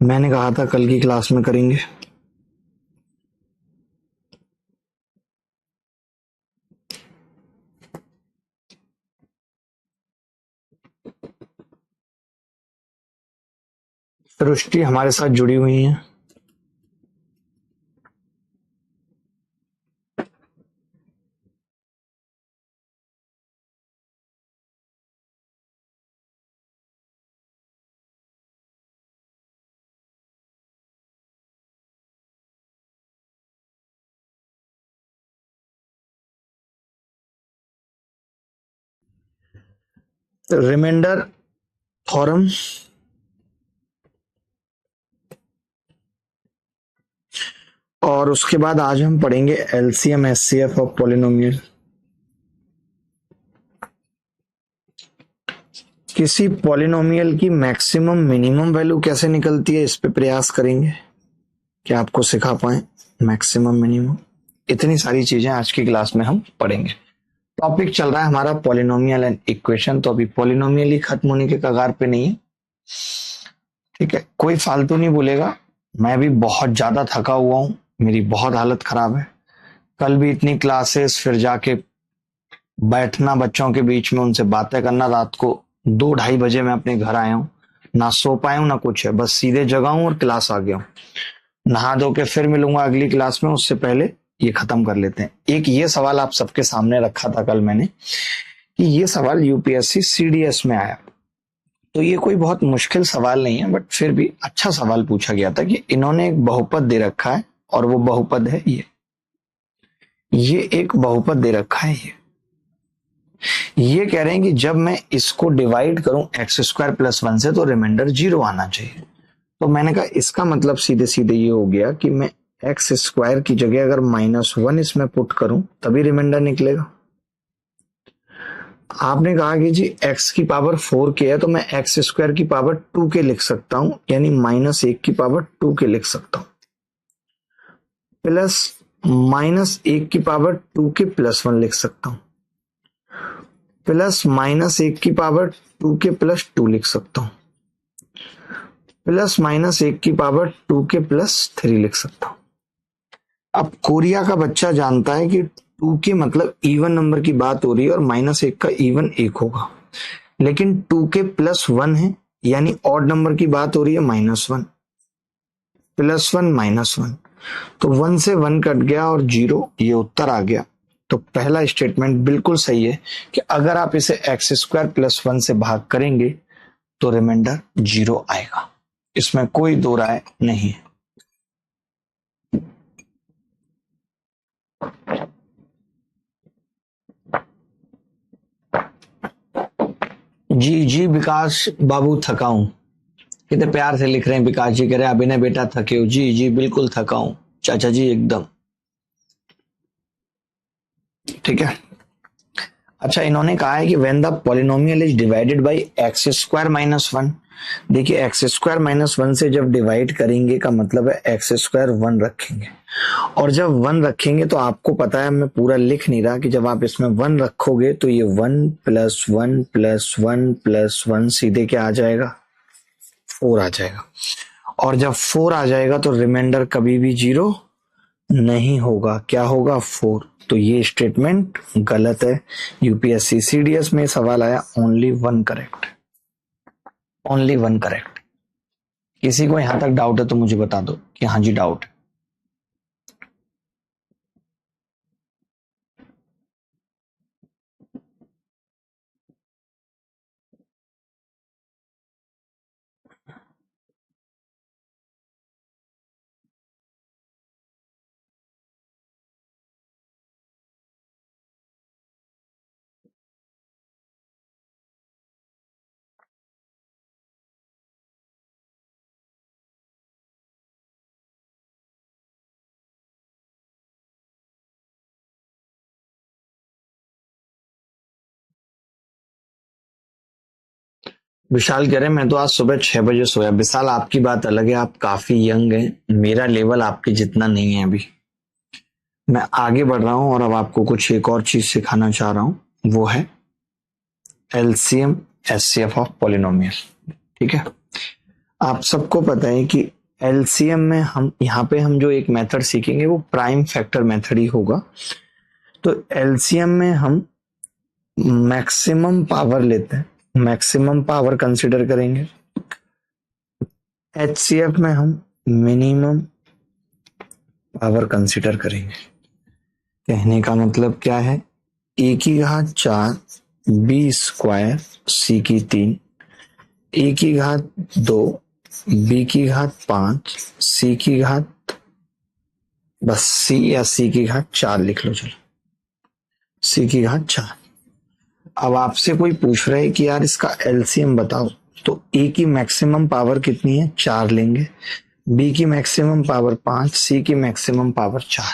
मैंने कहा था कल की क्लास में करेंगे। सृष्टि हमारे साथ जुड़ी हुई है। रिमाइंडर थ्योरम और उसके बाद आज हम पढ़ेंगे एलसीएम एचसीएफ ऑफ पॉलिनोमियल। किसी पॉलिनोमियल की मैक्सिमम मिनिमम वैल्यू कैसे निकलती है, इस पे प्रयास करेंगे कि आपको सिखा पाए मैक्सिमम मिनिमम। इतनी सारी चीजें आज की क्लास में हम पढ़ेंगे। टॉपिक चल रहा है हमारा पॉलिनोमियल एंड इक्वेशन, तो अभी पॉलिनोमियल ही खत्म होने के कगार पे नहीं है। ठीक है, कोई फालतू नहीं बोलेगा। मैं भी बहुत ज्यादा थका हुआ हूं, मेरी बहुत हालत खराब है। कल भी इतनी क्लासेस, फिर जाके बैठना बच्चों के बीच में, उनसे बातें करना। रात को 2-2:30 बजे मैं अपने घर आया हूँ, ना सो पाया हूँ ना कुछ है, बस सीधे जगा हूँ और क्लास आ गया हूँ। नहा धो के फिर मिलूंगा अगली क्लास में, उससे पहले ये खत्म कर लेते हैं। एक ये सवाल आप सबके सामने रखा था कल मैंने, कि ये सवाल यूपीएससी सीडीएस में आया। तो ये कोई बहुत मुश्किल सवाल नहीं है, बट फिर भी अच्छा सवाल पूछा गया था कि इन्होंने एक बहुपद दे रखा है और वो बहुपद है ये एक बहुपद दे रखा है। ये कह रहे हैं कि जब मैं इसको डिवाइड करूं x² + 1 से तो रिमाइंडर 0 आना चाहिए। तो मैंने कहा इसका मतलब सीधे सीधे ये हो गया कि मैं x² की जगह अगर -1 इसमें पुट करूं तभी रिमाइंडर निकलेगा। आपने कहा कि जी x की पावर 4k है, तो मैं x² की पावर 2k लिख सकता हूं, यानी -1 की पावर 2k लिख सकता हूं, प्लस -1 की पावर 2k + 1 लिख सकता हूं, प्लस -1 की पावर 2k + 2 लिख सकता हूं, प्लस -1 की पावर 2k + 3 लिख सकता हूं। अब कोरिया का बच्चा जानता है कि 2k मतलब इवन नंबर की बात हो रही है और -1 का इवन 1 होगा, लेकिन 2k + 1 है, यानी ऑड नंबर की बात हो रही है, -1 +1 -1, तो 1 से 1 कट गया और 0, ये उत्तर आ गया। तो पहला स्टेटमेंट बिल्कुल सही है कि अगर आप इसे x² + 1 से भाग करेंगे तो रिमाइंडर 0 आएगा, इसमें कोई दो राय नहीं है। जी जी विकास बाबू थका हूं, कितने प्यार से लिख रहे हैं। विकास जी कह रहे हैं अभिनय बेटा थके हो। जी जी बिल्कुल थका हूं चाचा जी, एकदम ठीक है। अच्छा, इन्होंने कहा है कि when the polynomial is divided by x² - 1। देखिए x² - 1 से जब डिवाइड करेंगे का मतलब है x² 1 रखेंगे, और जब 1 रखेंगे तो आपको पता है, मैं पूरा लिख नहीं रहा, कि जब आप इसमें 1 रखोगे तो ये 1 + 1 + 1 + 1 सीधे क्या आ जाएगा, 4 आ जाएगा। और जब 4 आ जाएगा तो रिमाइंडर कभी भी 0 नहीं होगा, क्या होगा, 4। तो ये स्टेटमेंट गलत है। यूपीएससी सीडीएस में सवाल आया ओनली 1 करेक्ट, ओनली 1 करेक्ट। किसी को यहां तक डाउट है तो मुझे बता दो कि हाँ जी डाउट है। विशाल कह रहे हैं मैं तो आज सुबह 6 बजे सोया। विशाल आपकी बात अलग है, आप काफी यंग हैं, मेरा लेवल आपके जितना नहीं है। अभी मैं आगे बढ़ रहा हूं और अब आपको कुछ एक और चीज सिखाना चाह रहा हूं, वो है एलसीएम एचसीएफ ऑफ पॉलिनोमियल। ठीक है, आप सबको पता है कि एलसीएम में हम यहाँ पे हम जो एक मेथड सीखेंगे वो प्राइम फैक्टर मेथड ही होगा। तो एलसीएम में हम मैक्सिमम पावर लेते हैं, मैक्सिमम पावर कंसीडर करेंगे। एचसीएफ में हम मिनिमम पावर कंसीडर करेंगे। कहने का मतलब क्या है, ए की घात 4 बी स्क्वायर सी की 3, ए की घात 2 बी की घात 5 सी की घात, बस सी या सी की घात 4 लिख लो, चलो सी की घात 4। अब आपसे कोई पूछ रहा है कि यार इसका एलसीएम बताओ, तो ए की मैक्सिमम पावर कितनी है, 4 लेंगे, बी की मैक्सिमम पावर 5, सी की मैक्सिमम पावर 4,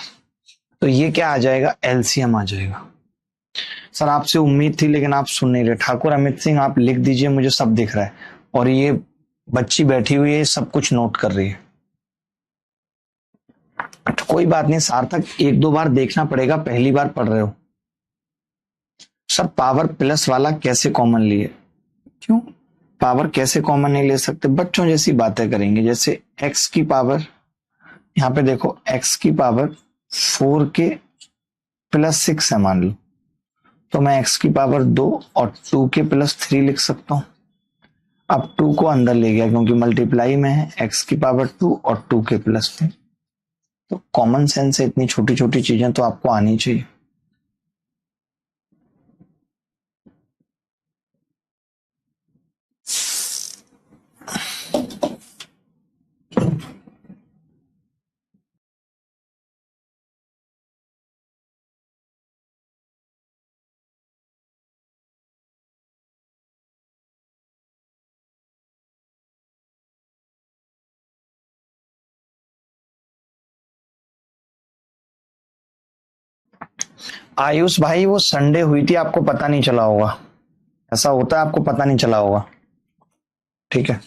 तो ये क्या आ जाएगा, एलसीएम आ जाएगा। सर आपसे उम्मीद थी लेकिन आप सुन नहीं रहे। ठाकुर अमित सिंह आप लिख दीजिए, मुझे सब दिख रहा है, और ये बच्ची बैठी हुई है सब कुछ नोट कर रही है। तो कोई बात नहीं, सार्थक एक दो बार देखना पड़ेगा, पहली बार पढ़ रहे हो। सर पावर प्लस वाला कैसे कॉमन लिए, क्यों पावर कैसे कॉमन नहीं ले सकते, बच्चों जैसी बातें करेंगे। जैसे x की पावर, यहाँ पे देखो x की पावर 4k प्लस 6 है मान लो, तो मैं x की पावर 2 और 2k प्लस 3 लिख सकता हूं। अब 2 को अंदर ले गया क्योंकि मल्टीप्लाई में है, x की पावर 2 और 2k प्लस 3। तो कॉमन सेंस से इतनी छोटी छोटी चीजें तो आपको आनी चाहिए। आयुष भाई वो संडे हुई थी, आपको पता नहीं चला होगा, ऐसा होता है आपको पता नहीं चला होगा, ठीक है।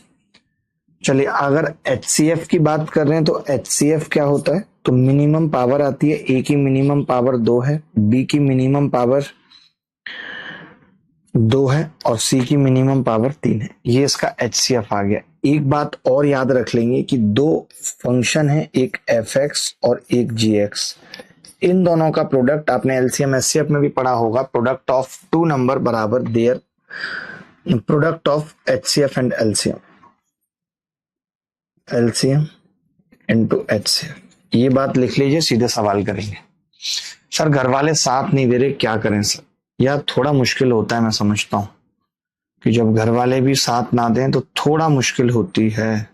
चलिए अगर एचसीएफ की बात कर रहे हैं तो एचसीएफ क्या होता है, तो मिनिमम पावर आती है, ए की मिनिमम पावर 2 है, बी की मिनिमम पावर 2 है और सी की मिनिमम पावर 3 है। ये इसका एचसीएफ आ गया। एक बात और याद रख लेंगे कि दो फंक्शन है, एक एफ एक्स और एक जी एक्स, इन दोनों का प्रोडक्ट आपने एलसीएम एचसीएफ में भी पढ़ा होगा, प्रोडक्ट ऑफ टू नंबर बराबर their product of HCF and LCM, LCM into HCF. ये बात लिख लीजिए, सीधे सवाल करेंगे। सर घर वाले साथ नहीं दे रहे, क्या करें सर, यार थोड़ा मुश्किल होता है, मैं समझता हूं कि जब घर वाले भी साथ ना दें तो थोड़ा मुश्किल होती है।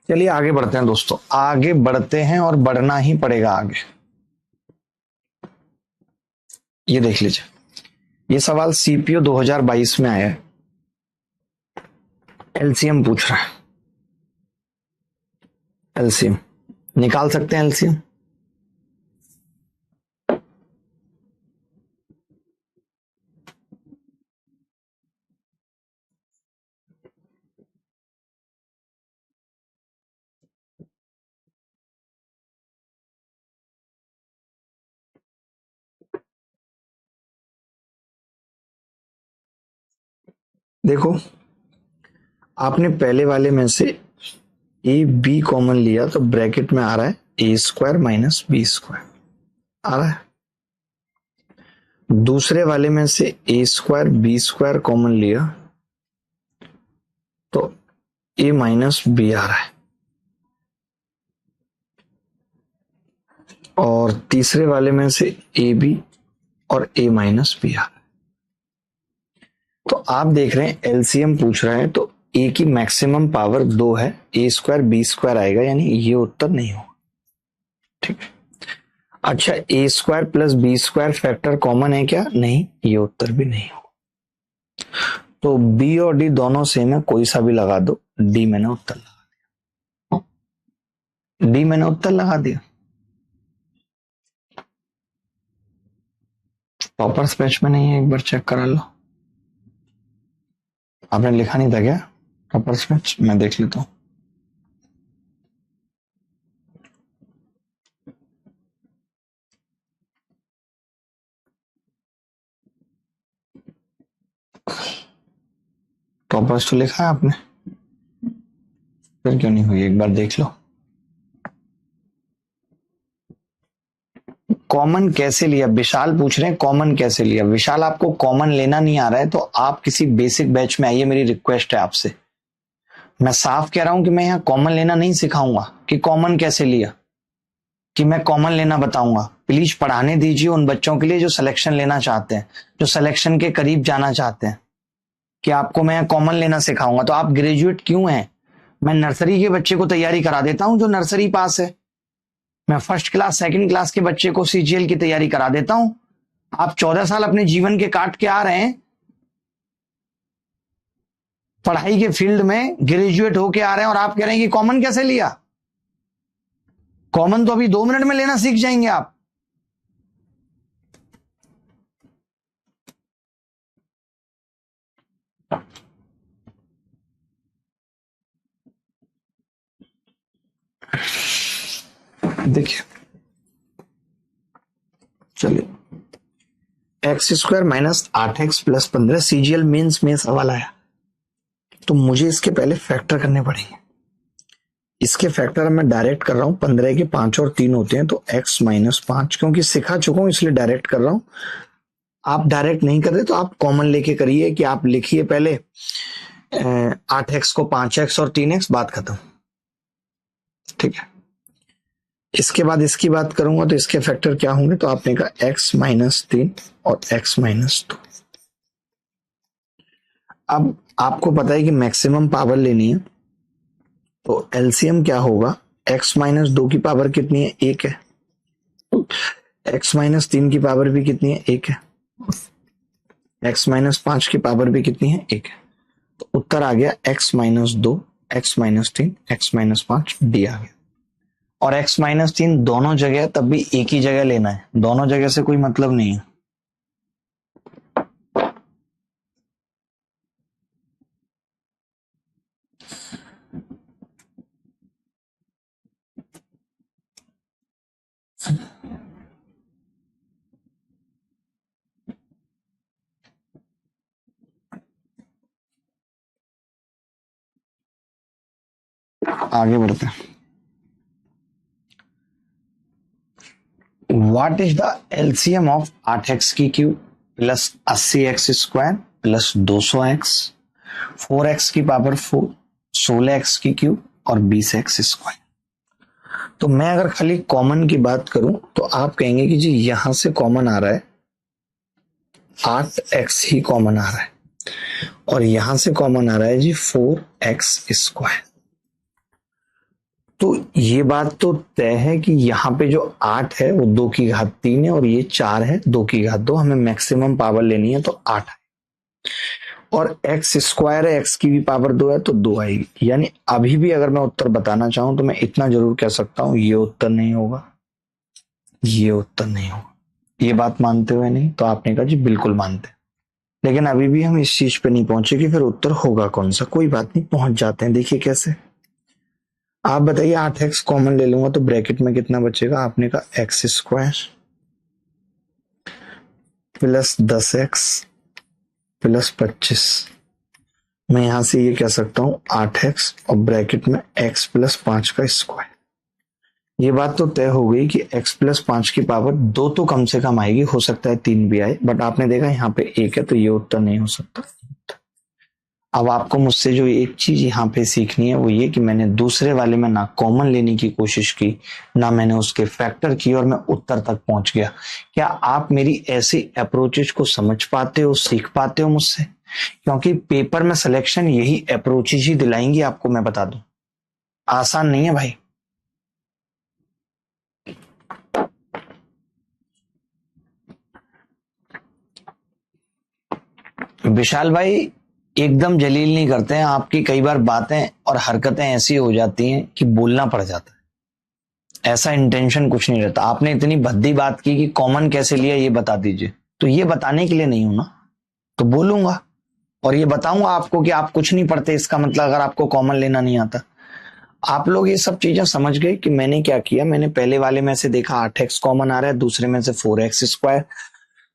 चलिए आगे बढ़ते हैं दोस्तों, आगे बढ़ते हैं और बढ़ना ही पड़ेगा आगे। ये देख लीजिए, ये सवाल सीपीओ 2022 में आया है, एलसीएम पूछ रहा है। एलसीएम निकाल सकते हैं, एलसीएम देखो, आपने पहले वाले में से ए बी कॉमन लिया तो ब्रैकेट में आ रहा है ए स्क्वायर माइनस बी स्क्वायर आ रहा है। दूसरे वाले में से ए स्क्वायर बी स्क्वायर कॉमन लिया तो ए माइनस बी आ रहा है, और तीसरे वाले में से ए बी और ए माइनस बी आ रहा है। तो आप देख रहे हैं एलसीएम पूछ रहा है, तो ए की मैक्सिमम पावर 2 है, ए स्क्वायर बी स्क्वायर आएगा, यानी ये उत्तर नहीं होगा, ठीक है। अच्छा A square plus B square factor common है क्या, नहीं, ये उत्तर भी नहीं होगा। तो बी और डी दोनों सेम है, कोई सा भी लगा दो, डी मैंने उत्तर लगा दिया, डी मैंने उत्तर लगा दिया। टॉपर्स बैच में नहीं है, एक बार चेक करा लो। आपने लिखा नहीं था क्या टॉपर्स बैच? मैं देख लेता हूँ। टॉपर्स तो लिखा है आपने, फिर क्यों नहीं हुई? एक बार देख लो। कॉमन कैसे लिया? विशाल पूछ रहे हैं कॉमन कैसे लिया। विशाल, आपको कॉमन लेना नहीं आ रहा है तो आप किसी बेसिक बैच में आइए, मेरी रिक्वेस्ट है आपसे। मैं साफ कह रहा हूं कि मैं यहाँ कॉमन लेना नहीं सिखाऊंगा कि कॉमन कैसे लिया, कि मैं कॉमन लेना बताऊंगा। प्लीज पढ़ाने दीजिए उन बच्चों के लिए जो सिलेक्शन लेना चाहते हैं, जो सिलेक्शन के करीब जाना चाहते हैं, कि आपको मैं कॉमन लेना सिखाऊंगा। तो आप ग्रेजुएट क्यों हैं? मैं नर्सरी के बच्चे को तैयारी करा देता हूं जो नर्सरी पास है। मैं फर्स्ट क्लास सेकंड क्लास के बच्चे को सीजीएल की तैयारी करा देता हूं। आप 14 साल अपने जीवन के काट के आ रहे हैं पढ़ाई के फील्ड में, ग्रेजुएट होके आ रहे हैं और आप कह रहे हैं कि कॉमन कैसे लिया। कॉमन तो अभी 2 मिनट में लेना सीख जाएंगे आप। देखिए, चलिए, x² minus 8x plus 15 CGL means में सवाल आया तो मुझे इसके पहले फैक्टर करने पड़ेंगे। इसके फैक्टर मैं डायरेक्ट कर रहा हूं, 15 के 5 और 3 होते हैं तो x माइनस 5, क्योंकि सिखा चुका हूं इसलिए डायरेक्ट कर रहा हूं। आप डायरेक्ट नहीं कर रहे तो आप कॉमन लेके करिए, कि आप लिखिए पहले 8x को 5x और 3x, बात खत्म। ठीक है, इसके बाद इसकी बात करूंगा तो इसके फैक्टर क्या होंगे, तो आपने कहा x माइनस 3 और x माइनस 2। अब आपको पता है कि मैक्सिमम पावर लेनी है तो एलसीएम क्या होगा, x माइनस 2 की पावर कितनी है, 1 है। x माइनस 3 की पावर भी कितनी है, 1 है। x माइनस 5 की पावर भी कितनी है, 1 है। तो उत्तर आ गया x minus 2, x minus 3, x minus 5, D आ गया। और x माइनस 3 दोनों जगह तब भी एक ही जगह लेना है, दोनों जगह से कोई मतलब नहीं है। आगे बढ़ते हैं। What is the LCM of 8x की cube plus 80x² plus 200x, 4x की पावर 4, 16x की क्यूब और 20x²। तो मैं अगर खाली कॉमन की बात करूं तो आप कहेंगे कि जी यहां से कॉमन आ रहा है, 8x ही कॉमन आ रहा है, और यहां से कॉमन आ रहा है जी 4x²। तो ये बात तो तय है कि यहाँ पे जो 8 है वो 2 की घात 3 है और ये 4 है 2 की घात 2। हमें मैक्सिमम पावर लेनी है तो 8 है, और x² है, x की भी पावर 2 है तो 2 आएगी। यानी अभी भी अगर मैं उत्तर बताना चाहूं तो मैं इतना जरूर कह सकता हूं, ये उत्तर नहीं होगा, ये उत्तर नहीं होगा। ये बात मानते हुए नहीं? तो आपने कहा जी बिल्कुल मानते, लेकिन अभी भी हम इस चीज पे नहीं पहुंचे कि फिर उत्तर होगा कौन सा। कोई बात नहीं, पहुंच जाते हैं। देखिए कैसे, आप बताइए 8x कॉमन ले लूंगा तो ब्रैकेट में कितना बचेगा। आपने कहा x² प्लस 10x प्लस 25। मैं यहां से ये कह सकता हूं 8x और ब्रैकेट में x प्लस 5 का स्क्वायर। ये बात तो तय हो गई कि x प्लस 5 की पावर 2 तो कम से कम आएगी, हो सकता है 3 भी आए, बट आपने देखा यहाँ पे 1 है तो ये उत्तर नहीं हो सकता। अब आपको मुझसे जो एक चीज यहाँ पे सीखनी है वो ये कि मैंने दूसरे वाले में ना कॉमन लेने की कोशिश की, ना मैंने उसके फैक्टर किए और मैं उत्तर तक पहुंच गया। क्या आप मेरी ऐसी अप्रोचेज को समझ पाते हो, सीख पाते हो मुझसे? क्योंकि पेपर में सिलेक्शन यही अप्रोचेज ही दिलाएंगी आपको, मैं बता दूं, आसान नहीं है भाई। विशाल भाई एकदम जलील नहीं करते हैं, आपकी कई बार बातें और हरकतें ऐसी हो जाती हैं कि बोलना पड़ जाता है। ऐसा इंटेंशन कुछ नहीं रहता। आपने इतनी भद्दी बात की कि कॉमन कैसे लिया ये बता दीजिए। तो ये बताने के लिए नहीं हूं ना, तो बोलूंगा और ये बताऊंगा आपको कि आप कुछ नहीं पढ़ते, इसका मतलब अगर आपको कॉमन लेना नहीं आता। आप लोग ये सब चीजें समझ गए कि मैंने क्या किया। मैंने पहले वाले में से देखा 8x कॉमन आ रहा है, दूसरे में से 4x स्क्वायर।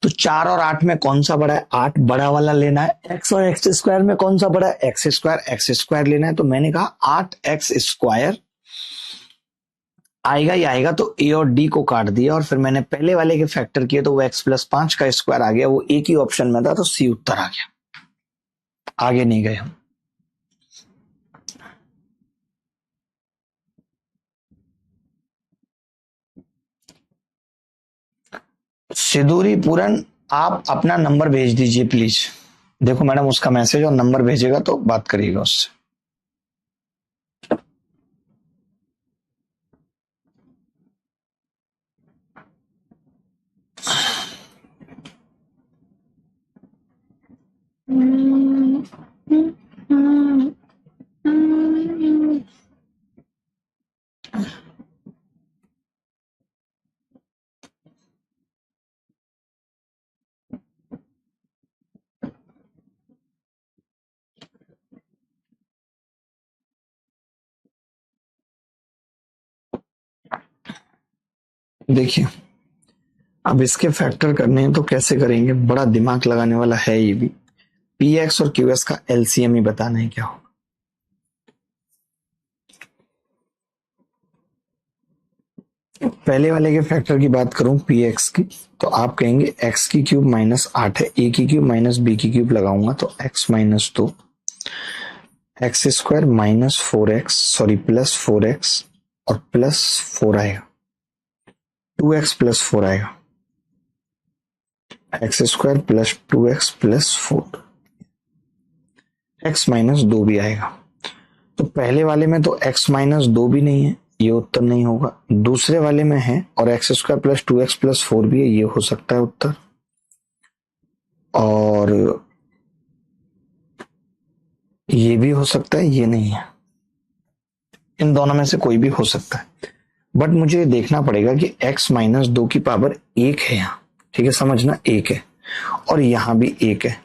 तो 4 और 8 में कौन सा बड़ा है? 8 बड़ा वाला लेना है। x और x स्क्वायर में कौन सा बड़ा है? x स्क्वायर लेना है। तो मैंने कहा 8x स्क्वायर आएगा ही आएगा, तो a और d को काट दिया और फिर मैंने पहले वाले के फैक्टर किए तो वो x+5 का स्क्वायर आ गया, वो एक ही ऑप्शन में था तो सी उत्तर आ गया। आगे नहीं गए हम। सिदूरी पूरन, आप अपना नंबर भेज दीजिए प्लीज। देखो मैडम उसका मैसेज और नंबर भेजेगा तो बात करिएगा उससे। देखिए अब इसके फैक्टर करने हैं तो कैसे करेंगे, बड़ा दिमाग लगाने वाला है ये भी। पी एक्स और क्यू एस का एलसीएम ही बताना है क्या हो। पहले वाले के फैक्टर की बात करूं पी एक्स की, तो आप कहेंगे एक्स की क्यूब -8 है, ए की क्यूब माइनस बी की क्यूब लगाऊंगा तो x-2 x square -4x sorry +4x और +4 आएगा, 2x +4 आएगा, x² +2x+4, x-2 भी आएगा। तो पहले वाले में तो x-2 भी नहीं है, ये उत्तर नहीं होगा। दूसरे वाले में है और x² +2x+4 भी है, ये हो सकता है उत्तर। और ये भी हो सकता है, ये नहीं है। इन दोनों में से कोई भी हो सकता है, बट मुझे देखना पड़ेगा कि x-2 की पावर 1 है यहाँ, ठीक है, समझना 1 है और यहां भी 1 है,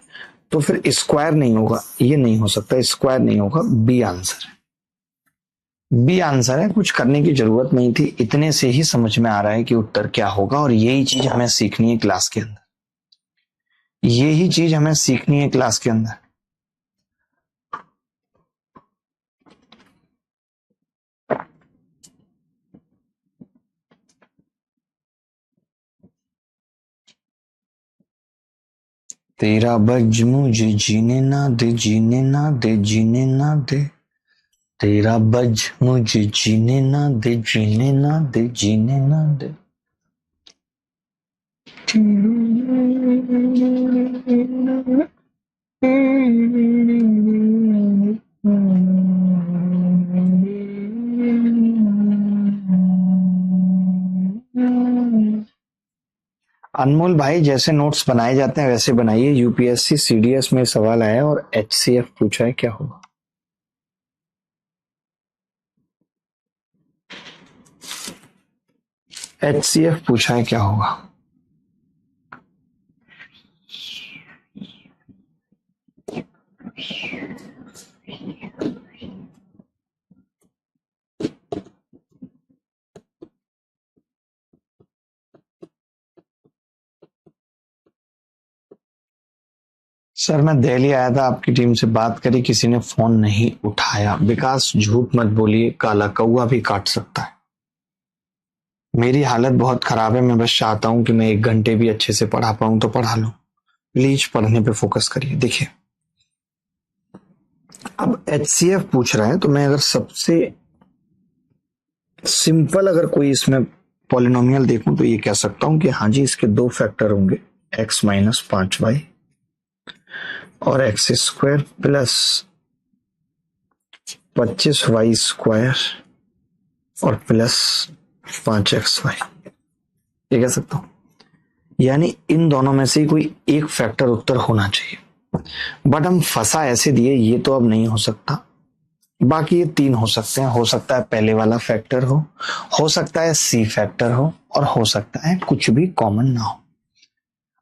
तो फिर स्क्वायर नहीं होगा, ये नहीं हो सकता, स्क्वायर नहीं होगा। बी आंसर है, बी आंसर है। कुछ करने की जरूरत नहीं थी, इतने से ही समझ में आ रहा है कि उत्तर क्या होगा और यही चीज हमें सीखनी है क्लास के अंदर, यही चीज हमें सीखनी है क्लास के अंदर। तेरा बज मुझे जीने ना दे, जीने ना दे, जीने ना दे, तेरा बज मुझे जीने ना दे, जीने ना दे, जीने ना दे। अनमोल भाई जैसे नोट्स बनाए जाते हैं वैसे बनाइए। यूपीएससी सीडीएस में सवाल आया और एचसीएफ पूछा है, क्या होगा? एचसीएफ पूछा है, क्या होगा? सर मैं दिल्ली आया था, आपकी टीम से बात करी, किसी ने फोन नहीं उठाया। विकास झूठ मत बोलिए, काला कौआ भी काट सकता है। मेरी हालत बहुत खराब है, मैं बस चाहता हूं कि मैं 1 घंटे भी अच्छे से पढ़ा पाऊं तो पढ़ा लूं। प्लीज पढ़ने पे फोकस करिए। देखिए अब एचसीएफ पूछ रहा है तो मैं अगर सबसे सिंपल अगर कोई इसमें पॉलिनोमियल देखूं तो ये कह सकता हूं कि हाँ जी इसके 2 फैक्टर होंगे, x-5y और x² +25y² और +5xy, ये कह सकता हूं। यानी इन दोनों में से कोई एक फैक्टर उत्तर होना चाहिए, बट हम फंसा ऐसे दिए, ये तो अब नहीं हो सकता। बाकी ये 3 हो सकते हैं, हो सकता है पहले वाला फैक्टर हो सकता है सी फैक्टर हो और हो सकता है कुछ भी कॉमन ना हो।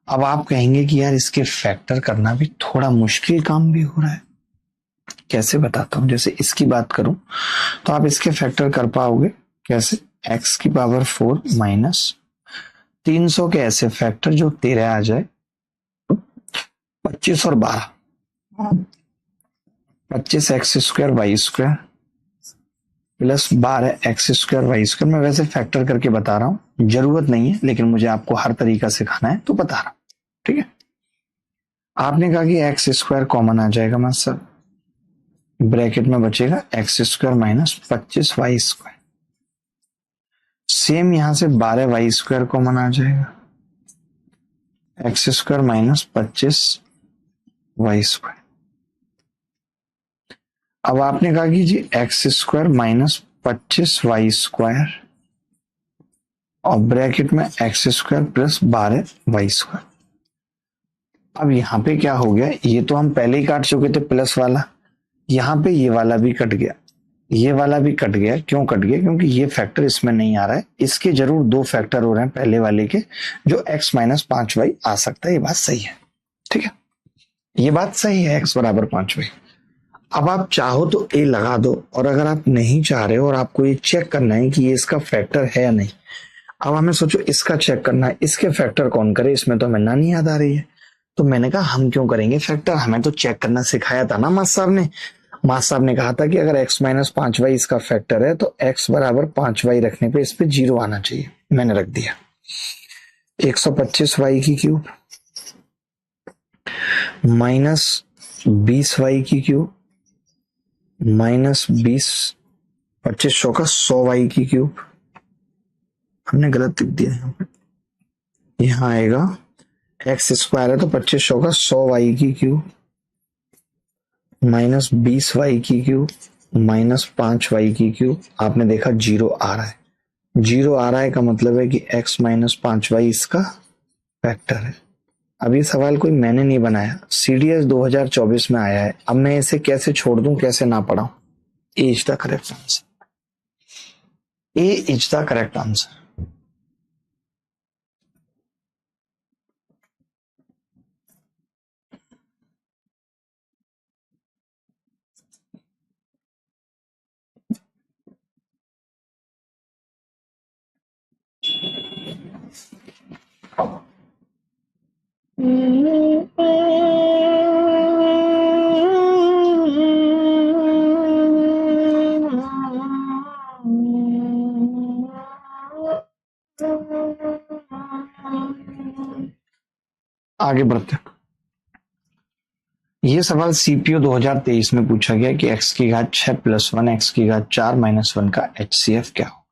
अब आप कहेंगे कि यार इसके फैक्टर करना भी थोड़ा मुश्किल काम भी हो रहा है। कैसे बताता हूं। जैसे इसकी बात करूं तो आप इसके फैक्टर कर पाओगे कैसे? एक्स की पावर 4 माइनस 300 के ऐसे फैक्टर जो 13 आ जाए, 25 और 12, 25 x square y square plus 12 x square y square. मैं वैसे फैक्टर करके बता रहा हूं, जरूरत नहीं है, लेकिन मुझे आपको हर तरीका सिखाना है तो बता रहा हूं। ठीक है। आपने कहा कि एक्स स्क्वायर कॉमन आ जाएगा मैं सर, ब्रैकेट में बचेगा X square minus 25 Y square. Same यहां से 12 वाई स्क्वायर कॉमन आ जाएगा, X square minus 25 Y square. अब आपने कहा कि जी X square minus 25 Y square और ब्रैकेट में X square plus 12 Y square. अब यहां पे क्या हो गया, ये तो हम पहले ही काट चुके थे प्लस वाला, यहां पे ये वाला भी कट गया, ये वाला भी कट गया। क्यों कट गया? क्योंकि ये फैक्टर इसमें नहीं आ रहा है। इसके जरूर दो फैक्टर हो रहे हैं पहले वाले के, जो x माइनस 5y आ सकता है। ये बात सही है। ठीक है, ये बात सही है, x बराबर 5y। अब आप चाहो तो a लगा दो, और अगर आप नहीं चाह रहे हो और आपको ये चेक करना है कि ये इसका फैक्टर है या नहीं, अब हमें सोचो इसका चेक करना है, इसके फैक्टर कौन करे? इसमें तो हमें नानी याद आ रही है। तो मैंने कहा हम क्यों करेंगे फैक्टर, हमें तो चेक करना सिखाया था ना मास्टर साहब ने। मास्टर साहब ने कहा था कि अगर x माइनस 5y इसका फैक्टर है तो x बराबर 5y रखने पे इस पे 0 आना चाहिए। मैंने रख दिया। 125y की क्यूब माइनस 20y की क्यूब माइनस 20, 2500 का 100y की क्यूब। हमने गलत लिख दिया यहाँ पे, यहाँ आएगा एक्स स्क्वायर है तो 2500 का 100y की क्यूब माइनस 20y की क्यूब माइनस 5y की क्यूब। आपने देखा 0 आ रहा है, 0 आ रहा है का मतलब है कि x माइनस 5y इसका फैक्टर है। अब ये सवाल कोई मैंने नहीं बनाया, CDS 2024 में आया है। अब मैं इसे कैसे छोड़ दूं, कैसे ना पढ़ाऊं? A is the correct answer, A is the correct answer. आगे बढ़ते हैं। ये सवाल सीपीओ 2023 में पूछा गया कि x की घात 6 प्लस 1 x की घात 4 माइनस 1 का HCF क्या हो?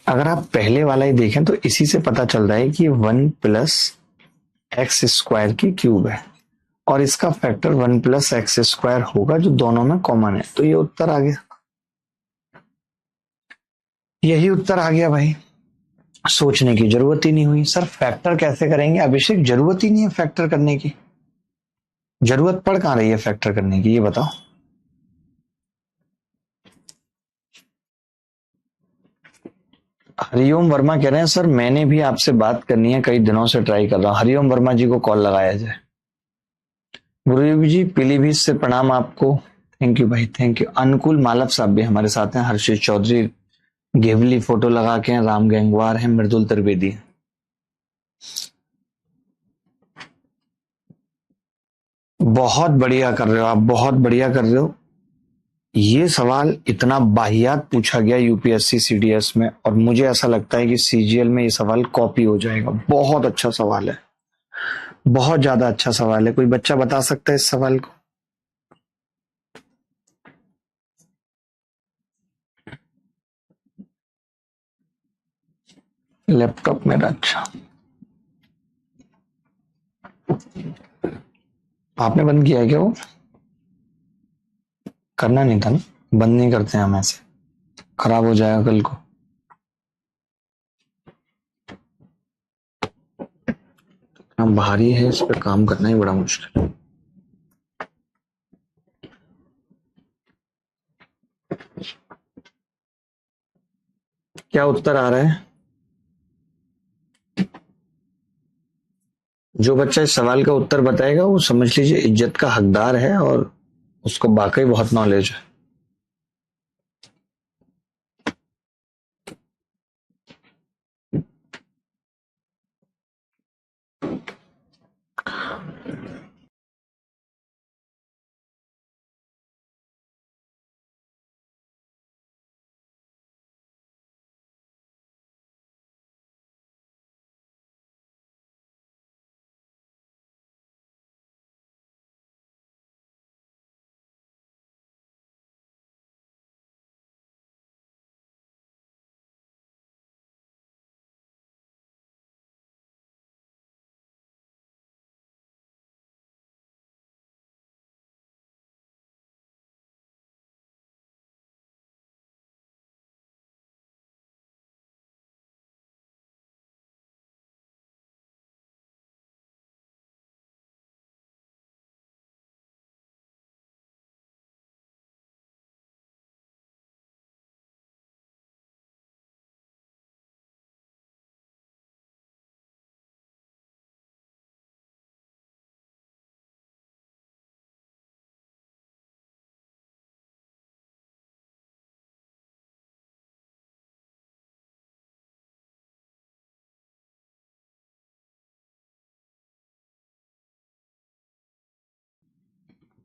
अगर आप पहले वाला ही देखें तो इसी से पता चल रहा है कि 1 प्लस एक्स स्क्वायर की क्यूब है और इसका फैक्टर 1 प्लस एक्स स्क्वायर होगा जो दोनों में कॉमन है। तो ये उत्तर आ गया, यही उत्तर आ गया भाई। सोचने की जरूरत ही नहीं हुई। सर फैक्टर कैसे करेंगे? अभिषेक जरूरत ही नहीं है फैक्टर करने की। जरूरत पड़ कहां रही है फैक्टर करने की, ये बताओ। हरिओम वर्मा कह रहे हैं सर मैंने भी आपसे बात करनी है, कई दिनों से ट्राई कर रहा हूं। हरिओम वर्मा जी को कॉल लगाया जाए। गुरु जी पीलीभीत से प्रणाम आपको। थैंक यू भाई, थैंक यू। अनुकूल मालव साहब भी हमारे साथ हैं, हर्षित चौधरी घेवली फोटो लगा के हैं, राम गंगवार हैं, मृदुल त्रिवेदी। बहुत बढ़िया कर रहे हो आप, बहुत बढ़िया कर रहे हो। ये सवाल इतना बाहियात पूछा गया यूपीएससी सीडीएस में, और मुझे ऐसा लगता है कि सीजीएल में ये सवाल कॉपी हो जाएगा। बहुत अच्छा सवाल है, बहुत ज्यादा अच्छा सवाल है। कोई बच्चा बता सकता है इस सवाल को? लैपटॉप मेरा अच्छा, आपने बंद किया है क्या? वो करना नहीं था ना, बंद नहीं करते हैं हम ऐसे, खराब हो जाएगा कल को। हम भारी है, इस पर काम करना ही बड़ा मुश्किल है। क्या उत्तर आ रहा है? जो बच्चा इस सवाल का उत्तर बताएगा वो समझ लीजिए इज्जत का हकदार है और उसको वाकई बहुत नॉलेज है।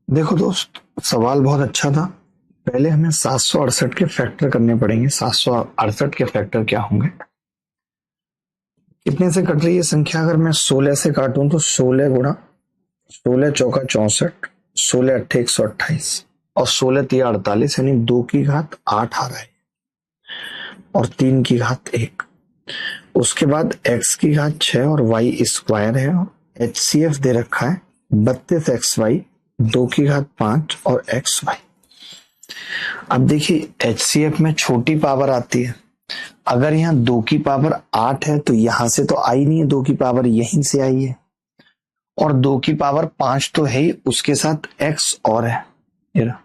देखो दोस्त, सवाल बहुत अच्छा था। पहले हमें 768 के फैक्टर करने पड़ेंगे। 768 के फैक्टर क्या होंगे? कितने से कट रही है संख्या? अगर मैं 16 से काटूं तो 16 गुणा 16 चौका 64, 16 अट्ठे 128 और 16 तिया 48, यानी 2 की घात 8 आ रहा है और 3 की घात 1। उसके बाद x की घात 6 और y स्क्वायर है और HCF दे रखा है 32xy, 2 की घात 5 और xy। अब देखिए HCF में छोटी पावर आती है। अगर यहाँ 2 की पावर 8 है तो यहां से तो आई नहीं है, 2 की पावर यहीं से आई है और 2 की पावर 5 तो है ही, उसके साथ x और है, ये रहा।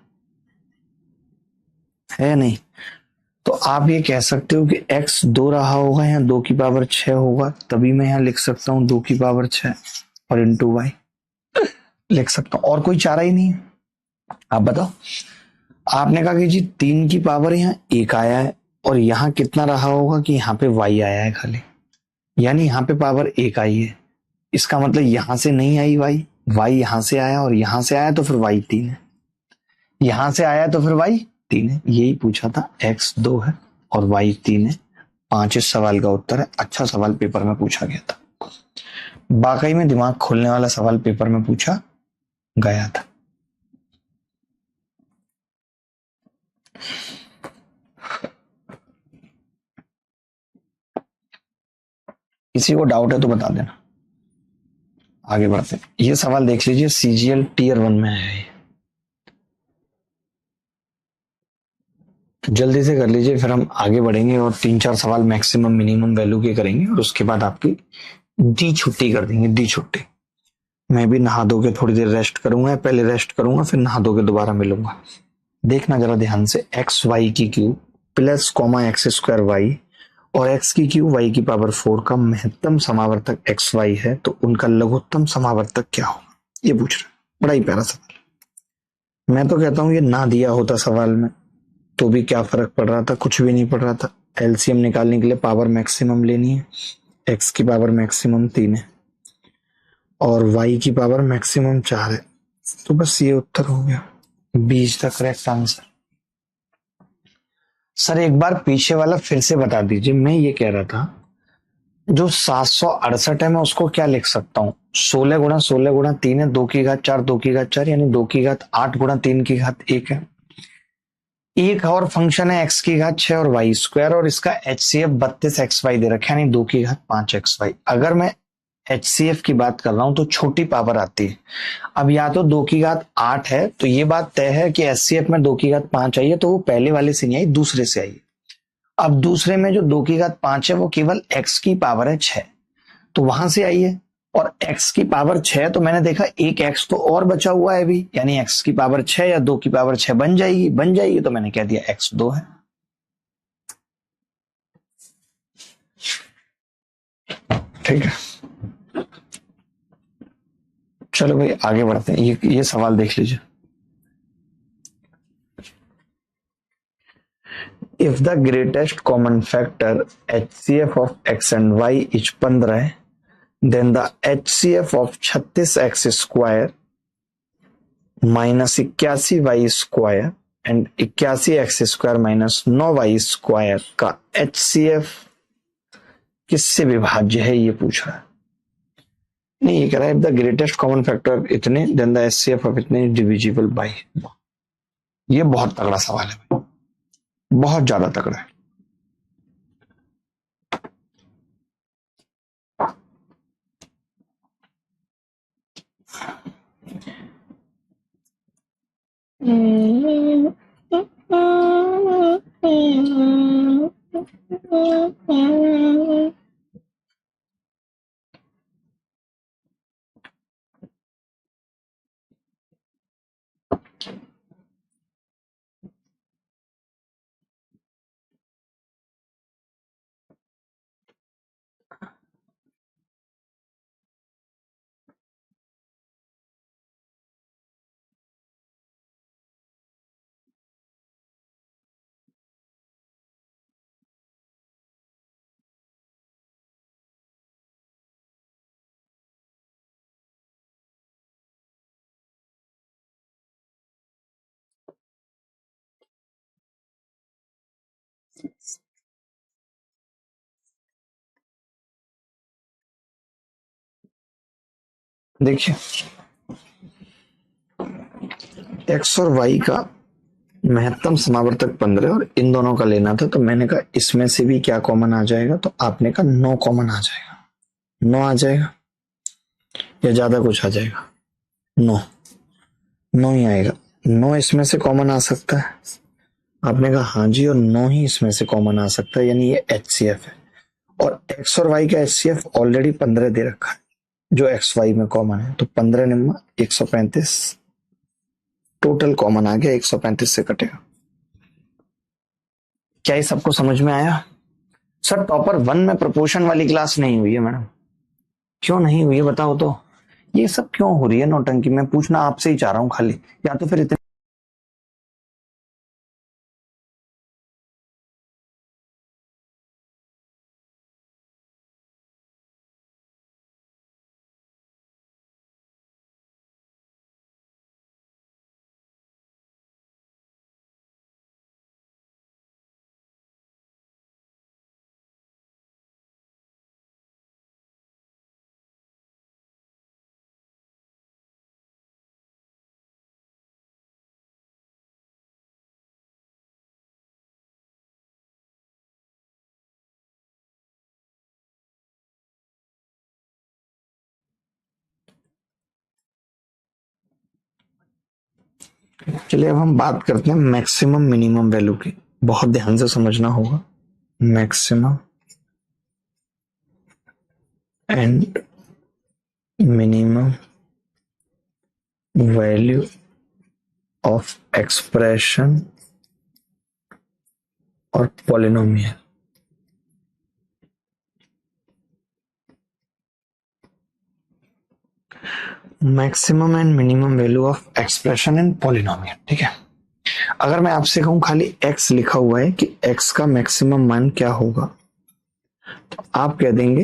है या नहीं? तो आप ये कह सकते हो कि x 2 रहा होगा, यहाँ 2 की पावर 6 होगा, तभी मैं यहाँ लिख सकता हूँ 2 की पावर 6 और इंटू वाई लिख सकता हूँ। और कोई चारा ही नहीं है। आप बताओ, आपने कहा कि जी 3 की पावर यहाँ 1 आया है और यहाँ कितना रहा होगा कि यहाँ पे y आया है खाली, यानी यहाँ पे पावर 1 आई है। इसका मतलब यहां से नहीं आई y यहां से आया और यहां से आया तो फिर y 3 है, यहां से आया तो फिर y 3 है। यही पूछा था, x 2 है और y 3 है। 5 इस सवाल का उत्तर है। अच्छा सवाल पेपर में पूछा गया था, वाकई में दिमाग खोलने वाला सवाल पेपर में पूछा गया था। किसी को डाउट है तो बता देना, आगे बढ़ते। ये सवाल देख लीजिए, CGL टीयर 1 में है। जल्दी से कर लीजिए, फिर हम आगे बढ़ेंगे और 3-4 सवाल मैक्सिमम मिनिमम वैल्यू के करेंगे और उसके बाद आपकी डी छुट्टी कर देंगे। डी छुट्टी, मैं भी नहा धो के थोड़ी देर रेस्ट करूंगा, पहले रेस्ट करूंगा फिर नहा धो के दोबारा मिलूंगा। देखना जरा ध्यान से, एक्स वाई की cube plus comma x square y और एक्स की क्यूब वाई की पावर 4 का महत्तम समावर्तक एक्स वाई है, तो उनका लघुत्तम समावर्तक क्या होगा, ये पूछ रहा है। बड़ा ही प्यारा सवाल। मैं तो कहता हूं ये ना दिया होता सवाल में तो भी क्या फर्क पड़ रहा था, कुछ भी नहीं पड़ रहा था। एलसीएम निकालने के लिए पावर मैक्सिमम लेनी है। एक्स की पावर मैक्सिमम 3 है और y की पावर मैक्सिमम 4 है, तो बस ये उत्तर हो गया। 20 का करेक्ट आंसर। सर एक बार पीछे वाला फिर से बता दीजिए। मैं ये कह रहा था जो 768 है मैं उसको क्या लिख सकता हूँ? 16 गुणा 16 गुणा 3 है, 2 की घात 4 2 की घात 4, यानी 2 की घात 8 गुणा 3 की घात 1 है। एक और फंक्शन है x की घात 6 और y स्क्वायर और इसका HCF 32xy दे रखा है, यानी 2 की घात 5xy। अगर मैं HCF की बात कर रहा हूं तो छोटी पावर आती है। अब या तो 2 की घात 8 है तो ये बात तय है कि HCF में 2 की घात 5 आई है, तो वो पहले वाले से नहीं आई, दूसरे से आई। अब दूसरे में जो 2 की घात 5 है वो केवल x की पावर है 6, तो वहां से आई है। और x की पावर 6 तो मैंने देखा एक x तो और बचा हुआ है अभी, यानी x की पावर 6 या 2 की पावर 6 बन जाएगी, तो मैंने कह दिया x 2 है। ठीक है, चलो भाई आगे बढ़ते हैं। ये सवाल देख लीजिए। If the greatest common factor HCF of x and y is 15, then the HCF of 36x square minus 81y square and 81x square minus 9y square का HCF किससे विभाज्य है, ये पूछ रहा है। नहीं, ये कह रहा है if the greatest common factor इतने then the HCF of इतने divisible by। ये बहुत तगड़ा सवाल है भाई, बहुत ज्यादा तगड़ा है। देखिए, एक्स और वाई का महत्तम समावर्तक 15 और इन दोनों का लेना था, तो मैंने कहा इसमें से भी क्या कॉमन आ जाएगा, तो आपने कहा 9 कॉमन आ जाएगा। 9 आ जाएगा या ज्यादा कुछ आ जाएगा? 9 ही आएगा। 9 इसमें से कॉमन आ सकता है? आपने कहा हाँ जी, और 9 ही इसमें से कॉमन आ सकता है, यानी ये HCF है। और एक्स और वाई का HCF ऑलरेडी 15 दे रखा है जो एक्स वाई में कॉमन है, तो 15 निम्मा 135 टोटल कॉमन आ गया, 135 से कटेगा। क्या ये सबको समझ में आया? सर टॉपर 1 में प्रोपोर्शन वाली क्लास नहीं हुई है मैडम। क्यों नहीं हुई है बताओ तो? ये सब क्यों हो रही है नौटंकी? मैं पूछना आपसे ही चाह रहा हूं खाली, या तो फिर इतने चलिए अब हम बात करते हैं मैक्सिमम मिनिमम वैल्यू की। बहुत ध्यान से समझना होगा। Maximum and minimum value of expression और polynomial. Maximum and minimum value of expression and polynomial, ठीक है। अगर मैं आपसे कहूं खाली x लिखा हुआ है कि x का मैक्सिमम मान क्या होगा, तो आप कह देंगे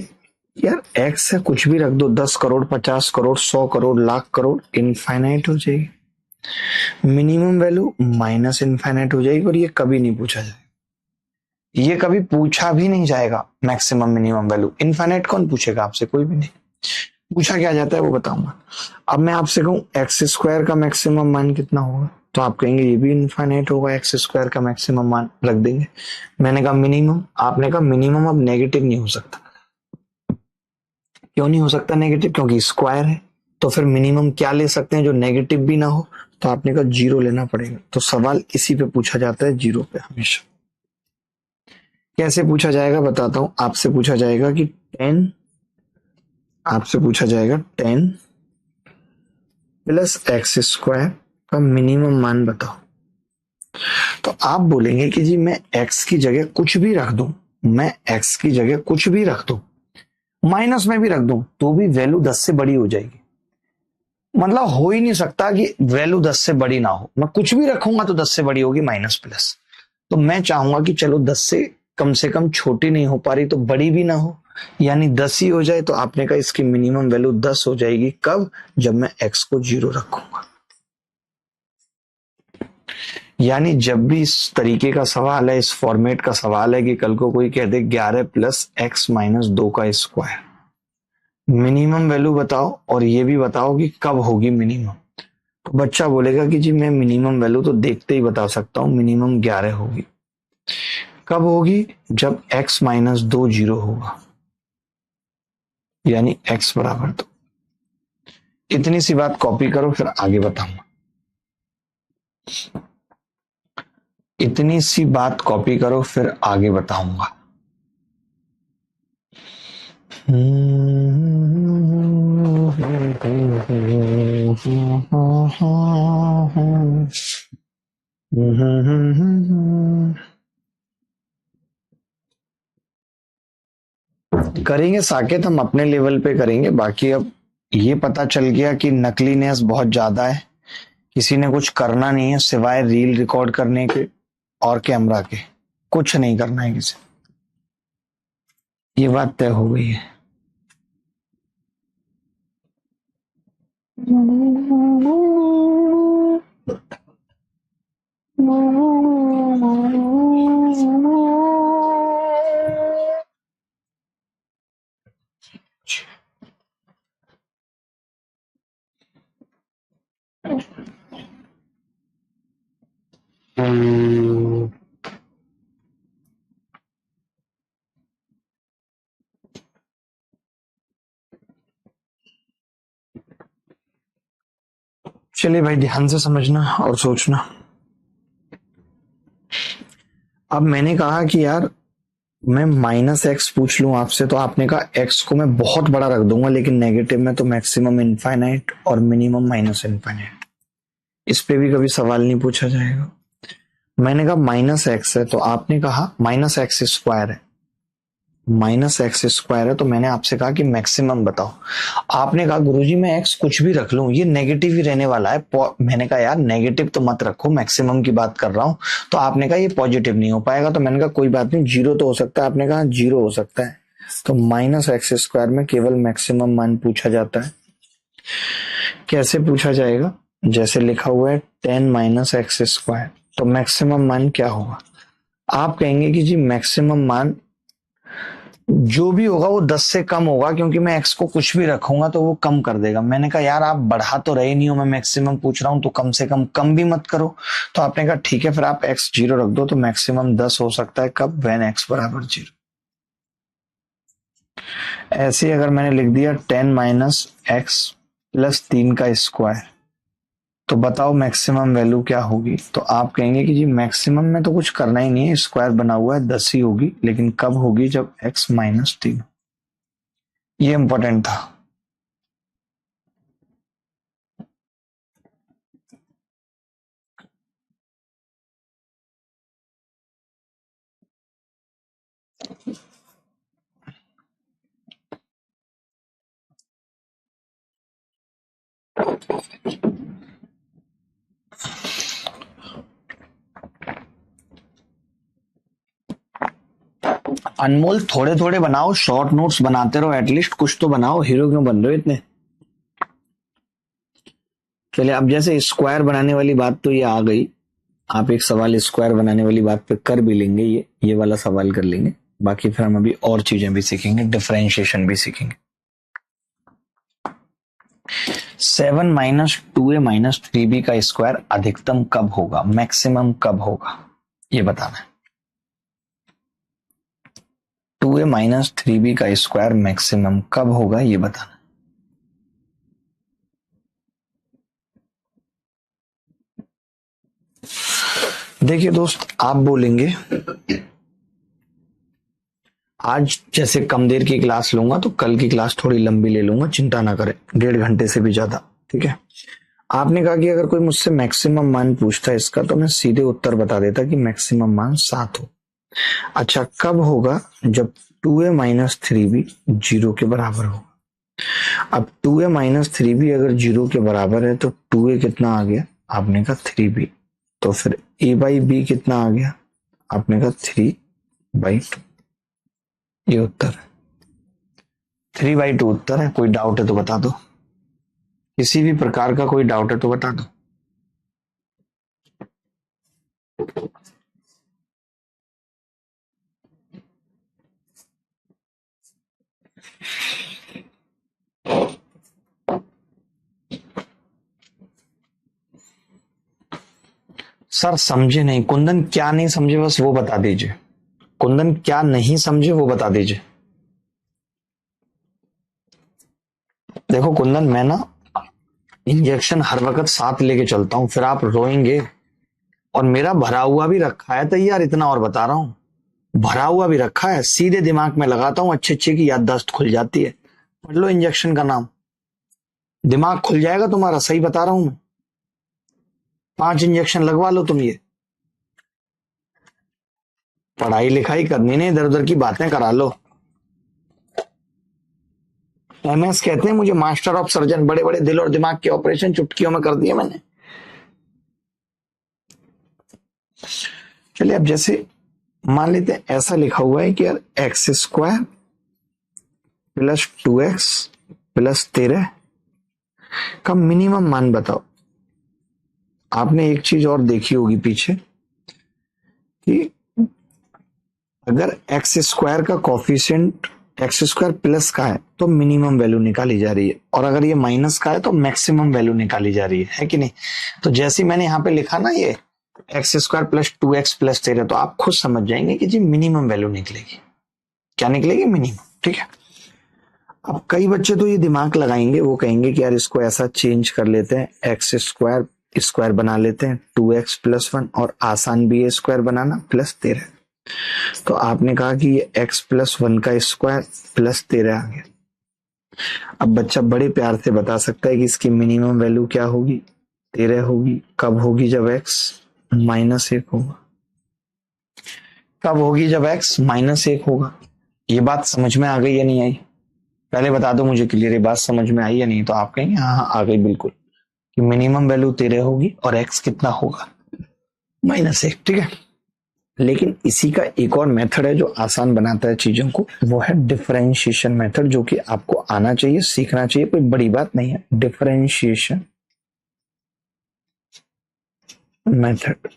यार x है, कुछ भी रख दो, 10 करोड़ 50 करोड़ 100 करोड़ लाख करोड़, इनफाइनाइट हो जाएगी। मिनिमम वैल्यू माइनस इनफाइनाइट हो जाएगी, और ये कभी नहीं पूछा जाएगा। ये कभी पूछा भी नहीं जाएगा। मैक्सिमम मिनिमम वैल्यू इनफाइनाइट कौन पूछेगा आपसे? कोई भी नहीं। पूछा क्या जाता है वो बताऊंगा। अब मैं आपसे कहूं एक्स स्क्वायर का मैक्सिमम मान कितना होगा, तो आप कहेंगे ये भी इनफाइनाइट होगा, एक्स स्क्वायर का मैक्सिमम मान रख देंगे। मैंने कहा मिनिमम, आपने कहा मिनिमम अब नेगेटिव नहीं हो सकता। क्यों नहीं हो सकता नेगेटिव? क्योंकि स्क्वायर है। तो फिर मिनिमम क्या ले सकते हैं जो नेगेटिव भी ना हो? तो आपने कहा 0 लेना पड़ेगा। तो सवाल इसी पे पूछा जाता है, 0 पे हमेशा। कैसे पूछा जाएगा बताता हूं। आपसे पूछा जाएगा कि 10 प्लस एक्स स्क्वायर का मिनिमम मान बताओ। तो आप बोलेंगे कि जी मैं x की जगह कुछ भी रख दूं, माइनस में भी रख दूं तो भी वैल्यू 10 से बड़ी हो जाएगी। मतलब हो ही नहीं सकता कि वैल्यू 10 से बड़ी ना हो। मैं कुछ भी रखूंगा तो 10 से बड़ी होगी, माइनस प्लस। तो मैं चाहूंगा कि चलो 10 से कम छोटी नहीं हो पा रही तो बड़ी भी ना हो, यानी 10 ही हो जाए। तो आपने कहा इसकी मिनिमम वैल्यू 10 हो जाएगी। कब? जब मैं x को 0 रखूंगा। यानी जब भी इस तरीके का सवाल है, इस फॉर्मेट का सवाल है कि कल को कोई कह दे 11 प्लस x माइनस 2 का स्क्वायर, मिनिमम वैल्यू बताओ और ये भी बताओ कि कब होगी मिनिमम, तो बच्चा बोलेगा कि जी मैं मिनिमम वैल्यू तो देखते ही बता सकता हूं, मिनिमम 11 होगी। कब होगी? जब x माइनस 2 0 होगा, यानी x बराबर 2। इतनी सी बात कॉपी करो, फिर आगे बताऊंगा। इतनी सी बात कॉपी करो, फिर आगे बताऊंगा। करेंगे साकेत, हम अपने लेवल पे करेंगे। बाकी अब ये पता चल गया कि नकलीनेस बहुत ज्यादा है, किसी ने कुछ करना नहीं है सिवाय रील रिकॉर्ड करने के और कैमरा के, कुछ नहीं करना है किसी। ये बात तय हो गई है। चलिए भाई, ध्यान से समझना और सोचना। अब मैंने कहा कि यार मैं माइनस एक्स पूछ लूं आपसे, तो आपने कहा एक्स को मैं बहुत बड़ा रख दूंगा, लेकिन नेगेटिव में तो मैक्सिमम इनफाइनाइट और मिनिमम माइनस इनफाइनाइट। इस पे भी कभी सवाल नहीं पूछा जाएगा। मैंने कहा माइनस एक्स है, तो आपने कहा माइनस एक्स स्क्वायर है। माइनस एक्स स्क्वायर है तो मैंने आपसे कहा कि मैक्सिमम बताओ। आपने कहा गुरुजी मैं एक्स कुछ भी रख लूं, ये नेगेटिव ही रहने वाला है। मैंने कहा यार नेगेटिव तो मत रखो, मैक्सिमम की बात कर रहा हूं। तो आपने कहा ये पॉजिटिव नहीं हो पाएगा। तो मैंने कहा कोई बात नहीं, 0 तो हो सकता है। आपने कहा 0 हो सकता है। तो माइनस एक्स स्क्वायर में केवल मैक्सिमम मान पूछा जाता है। कैसे पूछा जाएगा? जैसे लिखा हुआ है 10 माइनस एक्स स्क्वायर, तो मैक्सिमम मान क्या होगा? आप कहेंगे कि जी मैक्सिमम मान जो भी होगा वो 10 से कम होगा, क्योंकि मैं x को कुछ भी रखूंगा तो वो कम कर देगा। मैंने कहा यार आप बढ़ा तो रहे नहीं हो, मैं मैक्सिमम पूछ रहा हूं तो कम से कम भी मत करो। तो आपने कहा ठीक है, फिर आप x 0 रख दो, तो मैक्सिमम 10 हो सकता है। कब? व्हेन x बराबर 0। ऐसे अगर मैंने लिख दिया 10 माइनस एक्स प्लस 3 का स्क्वायर, तो बताओ मैक्सिमम वैल्यू क्या होगी? तो आप कहेंगे कि जी मैक्सिमम में तो कुछ करना ही नहीं है, स्क्वायर बना हुआ है, 10 ही होगी। लेकिन कब होगी? जब x माइनस 3। ये इंपॉर्टेंट था। अनमोल थोड़े थोड़े बनाओ, शॉर्ट नोट्स बनाते रहो, एटलीस्ट कुछ तो बनाओ। हीरो क्यों बन रहे हो इतने? चलिए, अब जैसे स्क्वायर बनाने वाली बात तो ये आ गई, आप एक सवाल स्क्वायर बनाने वाली बात पे कर भी लेंगे, ये वाला सवाल कर लेंगे। बाकी फिर हम अभी और चीजें भी सीखेंगे, डिफरेंशिएशन भी सीखेंगे। 7 माइनस 2a माइनस 3b का स्क्वायर अधिकतम कब होगा, मैक्सिमम कब होगा, ये बताना है। 2a माइनस 3b का स्क्वायर मैक्सिमम कब होगा, ये बताना। देखिए दोस्त, आप बोलेंगे आज जैसे कम देर की क्लास लूंगा तो कल की क्लास थोड़ी लंबी ले लूंगा, चिंता ना करें, 1.5 घंटे से भी ज्यादा, ठीक है। आपने कहा कि अगर कोई मुझसे मैक्सिमम मान पूछता है इसका, तो मैं सीधे उत्तर बता देता कि मैक्सिमम मान 7 हो। अच्छा, कब होगा? जब 2a माइनस थ्री भी जीरो के बराबर हो। अब 2a माइनस थ्री भी अगर जीरो के बराबर है तो 2a कितना आ गया? आपने कहा 3b। तो फिर a बाई बी कितना आ गया? आपने कहा 3/2। ये उत्तर है। 3/2 उत्तर है। कोई डाउट है तो बता दो। किसी भी प्रकार का कोई डाउट है तो बता दो। सर समझे नहीं। कुंदन क्या नहीं समझे बस वो बता दीजिए। कुंदन क्या नहीं समझे वो बता दीजिए। देखो कुंदन, मैं ना इंजेक्शन हर वक्त साथ लेके चलता हूँ, फिर आप रोएंगे। और मेरा भरा हुआ भी रखा है तैयार, इतना और बता रहा हूँ। भरा हुआ भी रखा है, सीधे दिमाग में लगाता हूँ, अच्छे अच्छे की याददाश्त खुल जाती है। पढ़ लो इंजेक्शन का नाम, दिमाग खुल जाएगा तुम्हारा। सही बता रहा हूं मैं। 5 इंजेक्शन लगवा लो तुम ये। पढ़ाई लिखाई करनी नहीं, इधर उधर की बातें करा लो। MS कहते हैं मुझे, मास्टर ऑफ सर्जन। बड़े बड़े दिल और दिमाग के ऑपरेशन चुटकियों में कर दिए मैंने। चलिए, अब जैसे मान लेते हैं ऐसा लिखा हुआ है कि यार x² प्लस 2x प्लस 13 का मिनिमम मान बताओ। आपने एक चीज और देखी होगी पीछे कि अगर x² का कॉफिशिएंट x² प्लस का है तो मिनिमम वैल्यू निकाली जा रही है, और अगर ये माइनस का है तो मैक्सिमम वैल्यू निकाली जा रही है कि नहीं? तो जैसे मैंने यहाँ पे लिखा ना ये x² प्लस 2x प्लस 13, तो आप खुद समझ जाएंगे कि जी मिनिमम वैल्यू निकलेगी। क्या निकलेगी? मिनिमम। ठीक है। अब कई बच्चे तो ये दिमाग लगाएंगे, वो कहेंगे कि यार इसको ऐसा चेंज कर लेते हैं, x² स्क्वायर बना लेते हैं 2x प्लस 1, और आसान भी है स्क्वायर बनाना, प्लस 13। तो आपने कहा कि ये x प्लस 1 का स्क्वायर प्लस 13 आ गया। अब बच्चा बड़े प्यार से बता सकता है कि इसकी मिनिमम वैल्यू क्या होगी? 13 होगी। कब होगी? जब x -1 होगा। कब होगी? जब x -1 होगा। ये बात समझ में आ गई या नहीं आई? पहले बता दो मुझे क्लियर, ये बात समझ में आई या नहीं? तो आप कहेंगे हाँ हाँ आ गई बिल्कुल, कि मिनिमम वैल्यू 13 होगी और x कितना होगा? -1। ठीक है। लेकिन इसी का एक और मेथड है जो आसान बनाता है चीजों को, वो है डिफरेंशिएशन मेथड, जो कि आपको आना चाहिए, सीखना चाहिए, कोई बड़ी बात नहीं है। Differentiation method.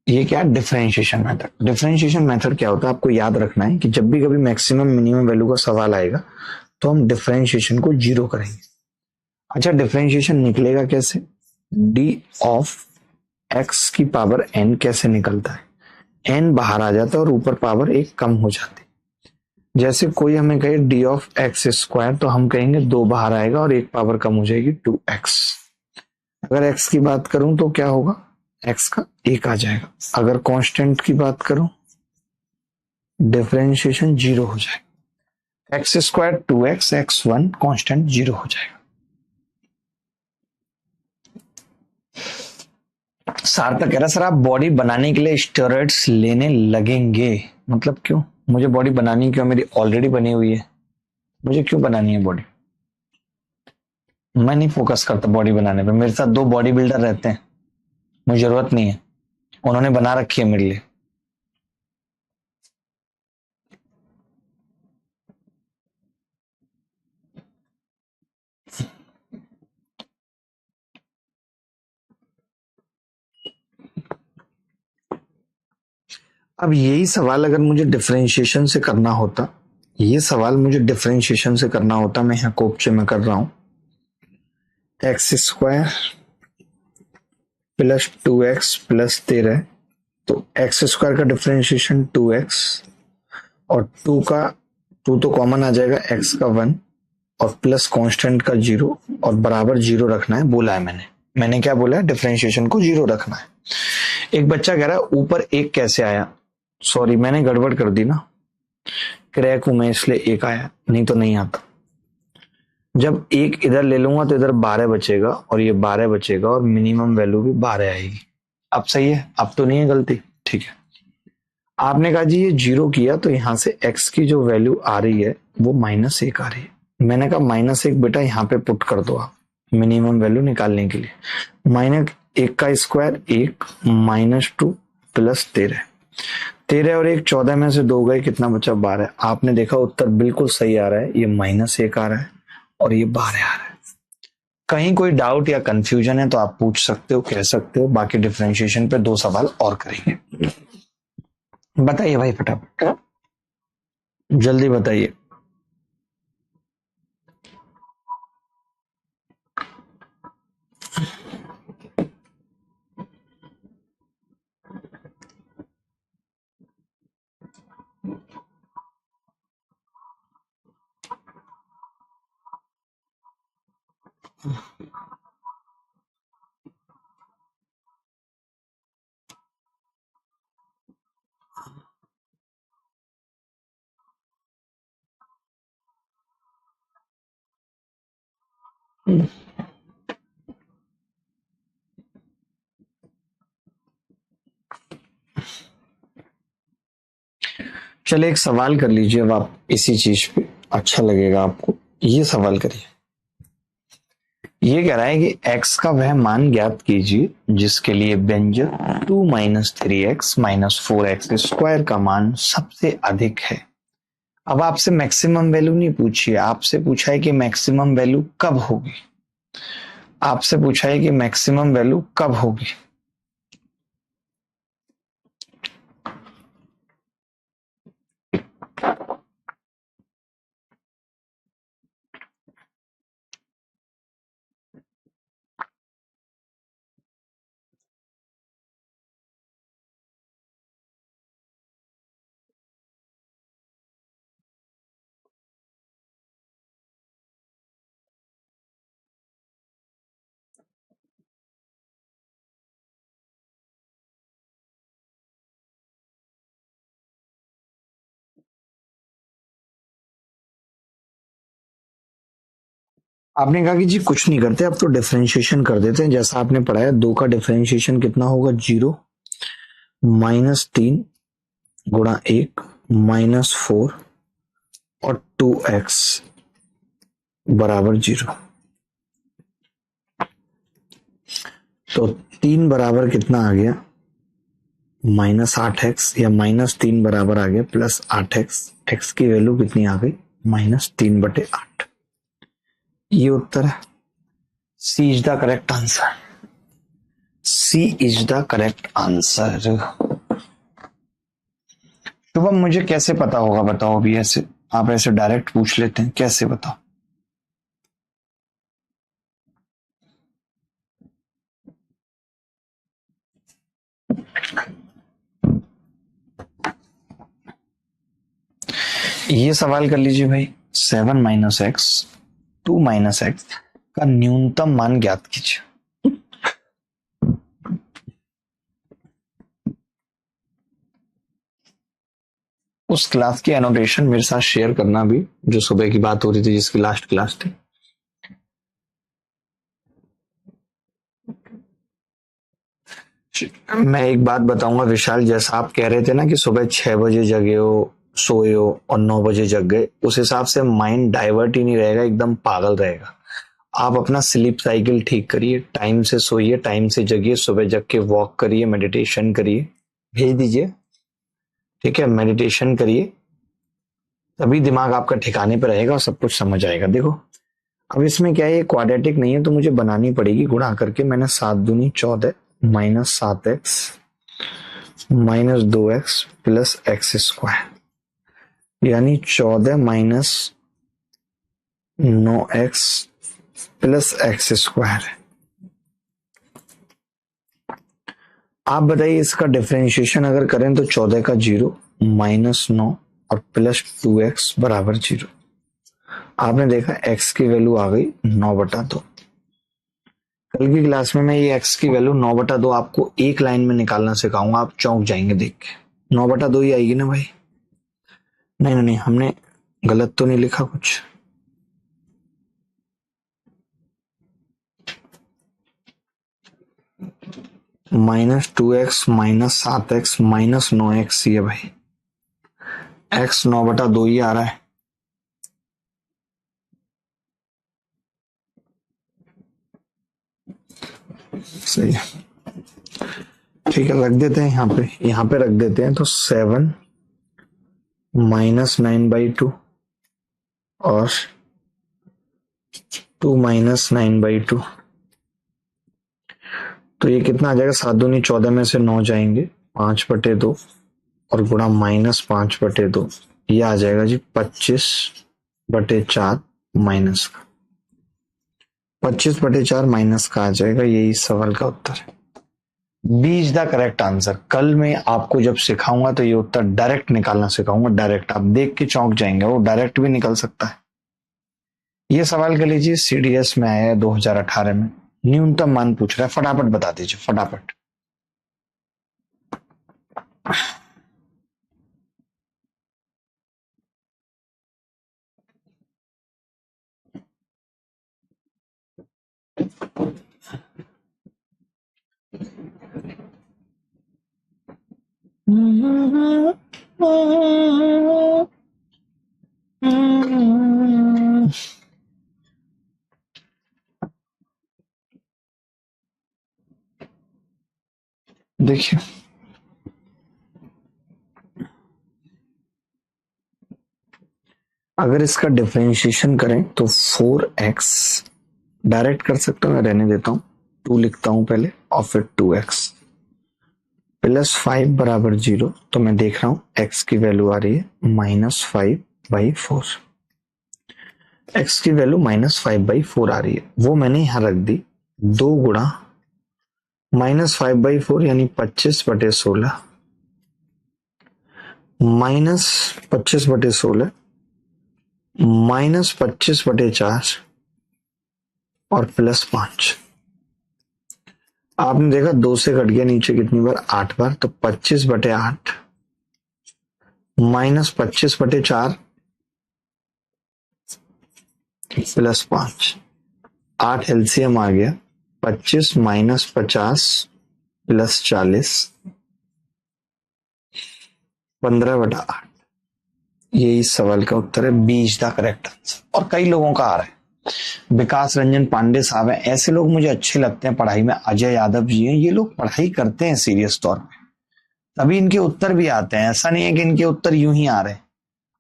ये क्या है? Differentiation method. डिफरेंशिएशन मेथड क्या होता है आपको याद रखना है कि जब भी कभी मैक्सिमम मिनिमम वैल्यू का सवाल आएगा तो हम डिफरेंशिएशन को जीरो करेंगे। अच्छा, डिफरेंशिएशन निकलेगा कैसे? डी ऑफ एक्स की पावर n कैसे निकलता है? n बाहर आ जाता है और ऊपर पावर एक कम हो जाती है। जैसे कोई हमें कहे डी ऑफ एक्स स्क्वायर, तो हम कहेंगे 2 बाहर आएगा और एक पावर कम हो जाएगी 2x। अगर x की बात करूं तो क्या होगा? x का 1 आ जाएगा। अगर कांस्टेंट की बात करूं, डिफरेंशिएशन जीरो हो जाएगा। x² 2x, x1 constant zero हो जाएगा। सार्थक कह रहा सर आप बॉडी बनाने के लिए स्टेरॉइड्स लेने लगेंगे, मतलब क्यों? मुझे बॉडी बनानी क्यों? मेरी ऑलरेडी बनी हुई है, मुझे क्यों बनानी है बॉडी? मैं नहीं फोकस करता बॉडी बनाने पे। मेरे साथ 2 बॉडी बिल्डर रहते हैं, मुझे जरूरत नहीं है, उन्होंने बना रखी है मेरे लिए। अब यही सवाल अगर मुझे डिफरेंशिएशन से करना होता, ये सवाल मुझे डिफरेंशिएशन से करना होता, मैं यहाँ कोपचे में कर रहा हूं, x² प्लस 2x प्लस 13, तो x² का डिफरेंशिएशन 2x, और 2 तो कॉमन आ जाएगा, x का 1 और प्लस कांस्टेंट का 0, और बराबर 0 रखना है बोला है मैंने क्या बोला है? डिफरेंशिएशन को 0 रखना है। एक बच्चा कह रहा है ऊपर 1 कैसे आया? सॉरी मैंने गड़बड़ कर दी ना, क्रैक हूं मैं इसलिए 1 आया, नहीं तो नहीं आता। जब एक इधर ले लूंगा तो इधर 12 बचेगा और ये 12 बचेगा और मिनिमम वैल्यू भी 12 आएगी। अब सही है, अब तो नहीं है गलती। ठीक है, आपने कहा जी ये 0 किया तो यहां से x की जो वैल्यू आ रही है वो -1 आ रही है। मैंने कहा -1 बेटा यहाँ पे पुट कर दो आप मिनिमम वैल्यू निकालने के लिए। -1 का स्क्वायर 1, -2 प्लस 13, 13 और 1 14 में से 2 गए, कितना बचा 12। आपने देखा उत्तर बिल्कुल सही आ रहा है, ये -1 आ रहा है और ये 12 आ रहा है। कहीं कोई डाउट या कंफ्यूजन है तो आप पूछ सकते हो, कह सकते हो। बाकी डिफरेंशिएशन पे 2 सवाल और करेंगे। बताइए भाई फटाफट, जल्दी बताइए। चले एक सवाल कर लीजिए अब आप इसी चीज पे, अच्छा लगेगा आपको। ये सवाल करिए, ये कह रहा है कि x का वह मान ज्ञात कीजिए जिसके लिए व्यंजक 2 - 3x - 4x स्क्वायर का मान सबसे अधिक है। अब आपसे मैक्सिमम वैल्यू नहीं पूछी है, आपसे पूछा है कि मैक्सिमम वैल्यू कब होगी। आपसे पूछा है कि मैक्सिमम वैल्यू कब होगी। आपने कहा कि जी कुछ नहीं करते, अब तो डिफरेंशिएशन कर देते हैं जैसा आपने पढ़ाया। 2 का डिफरेंशिएशन कितना होगा, 0 -3 गुणा 1 -4 और 2x बराबर 0। तो 3 बराबर कितना आ गया, -8x, या -3 बराबर आ गया +8x। x की वैल्यू कितनी आ गई, -3/8। ये उत्तर है। C is the correct answer. C is the correct answer. Shubham मुझे कैसे पता होगा बताओ, अभी ऐसे आप ऐसे डायरेक्ट पूछ लेते हैं, कैसे बताओ। ये सवाल कर लीजिए भाई, 7 - x 2 - x का न्यूनतम मान ज्ञात कीजिए। उस क्लास की एनोटेशन मेरे साथ शेयर करना भी, जो सुबह की बात हो रही थी, जिसकी लास्ट क्लास थी। मैं एक बात बताऊंगा विशाल, जैसा आप कह रहे थे ना कि सुबह 6 बजे जगे हो, सोए हो और 9 बजे जग गए, उस हिसाब से माइंड डाइवर्ट ही नहीं रहेगा, एकदम पागल रहेगा। आप अपना स्लीप साइकिल ठीक करिए, टाइम से सोइए, टाइम से जगिए, सुबह जग के वॉक करिए, मेडिटेशन करिए, भेज दीजिए। ठीक है, मेडिटेशन करिए, तभी दिमाग आपका ठिकाने पर रहेगा और सब कुछ समझ आएगा। देखो अब इसमें क्या है, ये क्वाड्रेटिक नहीं है तो मुझे बनानी पड़ेगी गुणा करके। मैंने 7 दूनी 14 -7x -2x plus x square, यानी 14 -9x प्लस एक्स स्क्वायर। आप बताइए इसका डिफरेंशिएशन अगर करें तो 14 का 0 -9 और +2x बराबर 0। आपने देखा x की वैल्यू आ गई 9/2। कल की क्लास में मैं ये x की वैल्यू 9/2 आपको एक लाइन में निकालना सिखाऊंगा, आप चौंक जाएंगे देख के। 9/2 ही आएगी ना भाई? नहीं नहीं नहीं, हमने गलत तो नहीं लिखा कुछ? -2x -7x -9x, ये भाई x 9/2 ही आ रहा है। सही है, ठीक है, रख देते हैं यहाँ पे रख देते हैं। तो 7 -9/2 और 2 -9/2, तो ये कितना आ जाएगा? 7 दूनी 14 में से 9 जाएंगे, 5/2 और गुणा -5/2, ये आ जाएगा जी 25/4 माइनस का। 25/4 माइनस का आ जाएगा, यही सवाल का उत्तर है। B is the correct answer. कल मैं आपको जब सिखाऊंगा तो ये उत्तर डायरेक्ट निकालना सिखाऊंगा, डायरेक्ट। आप देख के चौंक जाएंगे, वो डायरेक्ट भी निकल सकता है। ये सवाल कर लीजिए, सीडीएस में आया है 2018 में। न्यूनतम मान पूछ रहा है, फटाफट बता दीजिए, फटाफट। देखिए, अगर इसका डिफरेंशिएशन करें तो 4x डायरेक्ट कर सकता हूं, मैं रहने देता हूं, 2 लिखता हूं पहले और फिर 2x +5 बराबर 0। तो मैं देख रहा हूं x की वैल्यू आ रही है -5/4। x की वैल्यू -5/4 आ रही है, वो मैंने यहां रख दी। 2 गुणा -5/4 यानी 25/16 -25/16 -25/4 और +5। आपने देखा 2 से कट गया नीचे कितनी बार? 8 बार। तो 25/8 -25/4 +5, 8 एलसीएम आ गया। 25 - 50 +40, 15/8। यही इस सवाल का उत्तर है, B is the correct answer. और कई लोगों का आ रहा है, विकास रंजन पांडे साहब हैं, ऐसे लोग मुझे अच्छे लगते हैं पढ़ाई में। अजय यादव जी हैं, ये लोग पढ़ाई करते हैं सीरियस तौर पे, तभी इनके उत्तर भी आते हैं। ऐसा नहीं है कि इनके उत्तर यूं ही आ रहे हैं,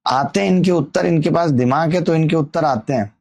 आते हैं इनके उत्तर। इनके पास दिमाग है तो इनके उत्तर आते हैं।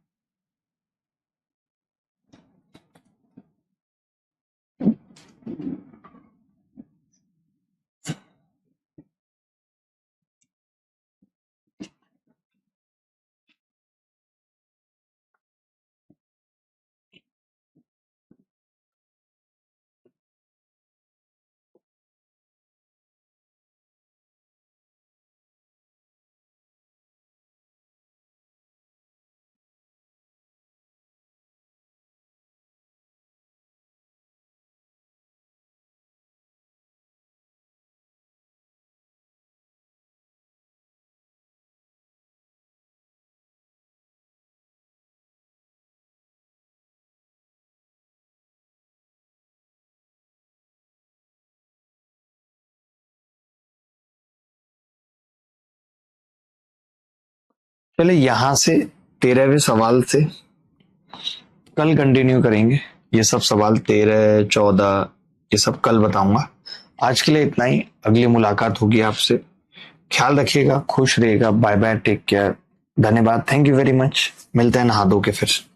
पहले यहां से 13वें सवाल से कल कंटिन्यू करेंगे। ये सब सवाल 13, 14 ये सब कल बताऊंगा। आज के लिए इतना ही, अगली मुलाकात होगी आपसे। ख्याल रखिएगा, खुश रहिएगा। बाय बाय, टेक केयर, धन्यवाद, थैंक यू वेरी मच। मिलते हैं नहा धो के फिर।